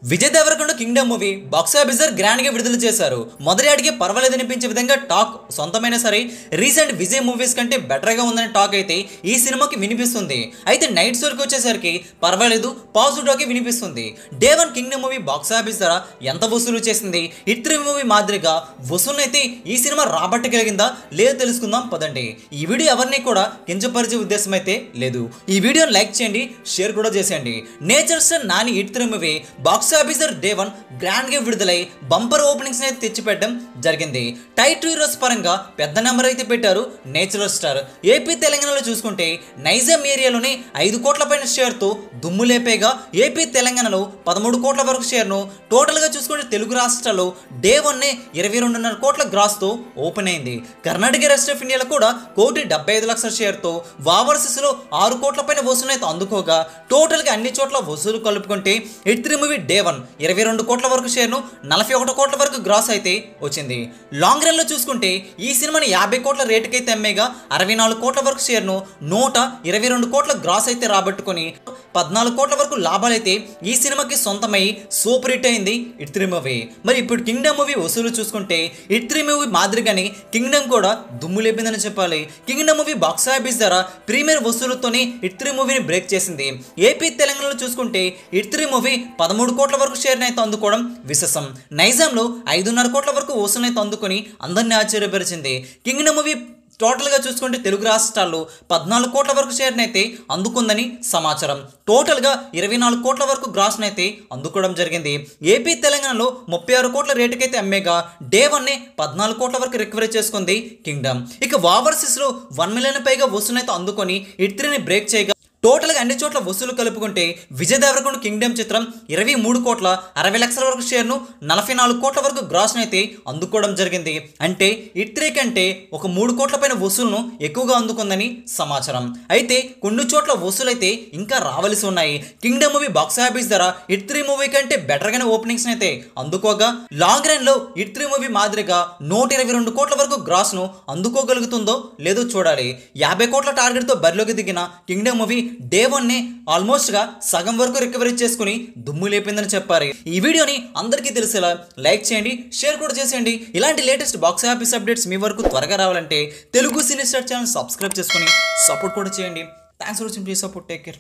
Vijay Deverakonda Kingdom movie box office grand గా విడుదల చేశారు. మొదటి అడిగే పర్వాలేదు అనిపించే విధంగా టాక్ సొంతమైన సరే రీసెంట్ విజయ్ మూవీస్ కంటే బెటర్ గా ఉందనే టాక్ అయితే ఈ సినిమాకి వినిపిస్తుంది. అయితే నైట్ షోకి వచ్చేసరికి పర్వాలేదు పాజిటివ్ టాక్ వినిపిస్తుంది. డే 1 కింగ్డమ్ మూవీ బాక్సాఫీస్ ధర ఎంత వసూలు చేసింది, హిట్ 3 మూవీ మాదిరిగా వసూలు అయితే ఈ సినిమా రాబట్టగలిగిందా లేదో తెలుసుకుందాం పదండి. ఈ వీడియో ఎవరిని కూడా కించపరిచే ఉద్దేశం అయితే లేదు. ఈ వీడియోని లైక్ చేయండి, షేర్ కూడా చేసేయండి. Nature star Nani hit 3 movie బాక్సాఫీసర్ డే 1 గ్రాండ్ గా విడుదలై బంపర్ ఓపెనింగ్స్ అయితే తెచ్చిపెట్టడం జరిగింది. టైటిల్ హీరోస్ పరంగా పెద్ద నెంబర్ అయితే పెట్టారు నేచురల్ స్టార్. ఏపీ తెలంగాణలో చూసుకుంటే నైజాం ఏరియాలోనే 5 కోట్ల పైన షేర్ తో దుమ్ము లేపేగా ఏపీ తెలంగాణలో 13 కోట్ల వరకు షేర్ ను టోటల్ గా చూసుకుంటే తెలుగు రాష్ట్రాల్లో డే 1 22.5 కోట్ల గ్రాస్ తో ఓపెన్ అయింది. కర్ణాటక రెస్ట్ ఆఫ్ ఇండియాలో కూడా 1,75,00,000 షేర్ తో ఓవర్సీస్ లో 6 కోట్ల పైన వసూలు అయితే అందుకోగా టోటల్ గా అన్ని చోట్ల వసూలు కలుపుకుంటే హిట్ 3 మూవీ డే 1 22 కోట్ల వరకు షేర్ ను 41 కోట్ల వరకు గ్రాస్ అయితే వచ్చింది. లాంగ్ రన్ లో చూసుకుంటే ఈ సినిమాని 50 కోట్ల రేటుకి అయితే అమ్మేగా 64 కోట్ల వరకు షేర్ ను 122 కోట్ల గ్రాస్ అయితే రాబట్టుకొని 14 కోట్ల వరకు లాభాలైతే ఈ సినిమాకి సొంతమై సూపర్ హిట్ అయింది హిట్ 3 మూవీ. మరి ఇప్పుడు కింగ్డమ్ మూవీ వసూలు చూసుకుంటే హిట్ 3 మూవీ మాదిరిగానే కింగ్డమ్ కూడా దుమ్ము లేపిందని చెప్పాలి. కింగ్డమ్ మూవీ బాక్సాఫీస్ ధర ప్రీమియర్ వసూలుతోనే హిట్ 3 మూవీని బ్రేక్ చేసింది. ఏపీ తెలంగాణలో చూసుకుంటే హిట్ 3 మూవీ 13 కోట్ల వరకు షేర్ అయితే అందుకోవడం విశేషం. నైజాంలో 5.5 కోట్ల వరకు వసూలు అయితే అందుకొని అందరినీ ఆశ్చర్యపరిచింది. కింగ్డమ్ మూవీ టోటల్గా చూసుకుంటే తెలుగు రాష్ట్రాల్లో 14 కోట్ల వరకు షేర్ని అయితే అందుకుందని సమాచారం. టోటల్గా 24 కోట్ల వరకు గ్రాస్ని అయితే అందుకోవడం జరిగింది. ఏపీ తెలంగాణలో 36 కోట్ల రేటుకైతే అమ్మేగా డే 1 14 కోట్ల వరకు రికవరీ చేసుకుంది కింగ్డమ్. ఇక ఓవర్సీస్లో 1 మిలియన్ పైగా వసూలు అయితే అందుకొని హిట్ 3ని బ్రేక్ చేయగా టోటల్గా అన్ని చోట్ల వసూలు కలుపుకుంటే విజయ్ దేవరకొండ కింగ్డమ్ చిత్రం 23 కోట్ల 60 లక్షల వరకు షేర్ను 44 కోట్ల వరకు గ్రాస్ను అయితే అందుకోవడం జరిగింది. అంటే హిట్ 3 కంటే ఒక 3 కోట్ల పైన వసూలును ఎక్కువగా అందుకుందని సమాచారం. అయితే కొన్ని చోట్ల వసూలు అయితే ఇంకా రావలసి ఉన్నాయి. కింగ్డమ్ మూవీ బాక్సాఫీస్ ధర హిట్ 3 మూవీ కంటే బెటర్గానే ఓపెనింగ్స్ అయితే అందుకోగా లాంగ్ రన్ లో హిట్ 3 మూవీ మాదిరిగా 122 కోట్ల వరకు గ్రాస్ను అందుకోగలుగుతుందో లేదో చూడాలి. 50 కోట్ల టార్గెట్తో బరిలోకి దిగిన కింగ్డమ్ మూవీ డే 1 ఆల్మోస్ట్ గా సగం వరకు రికవరీ చేసుకుని దుమ్ము లేపిందని చెప్పారు. ఈ వీడియోని అందరికీ తెలిసేలా లైక్ చేయండి, షేర్ కూడా చేసేయండి. ఇలాంటి లేటెస్ట్ బాక్స్ ఆఫీస్ అప్డేట్స్ మీ వరకు త్వరగా రావాలంటే Telugu cine star channel subscribe చేసుకుని సపోర్ట్ కూడా చేయండి. Thanks for watching, please support, take care.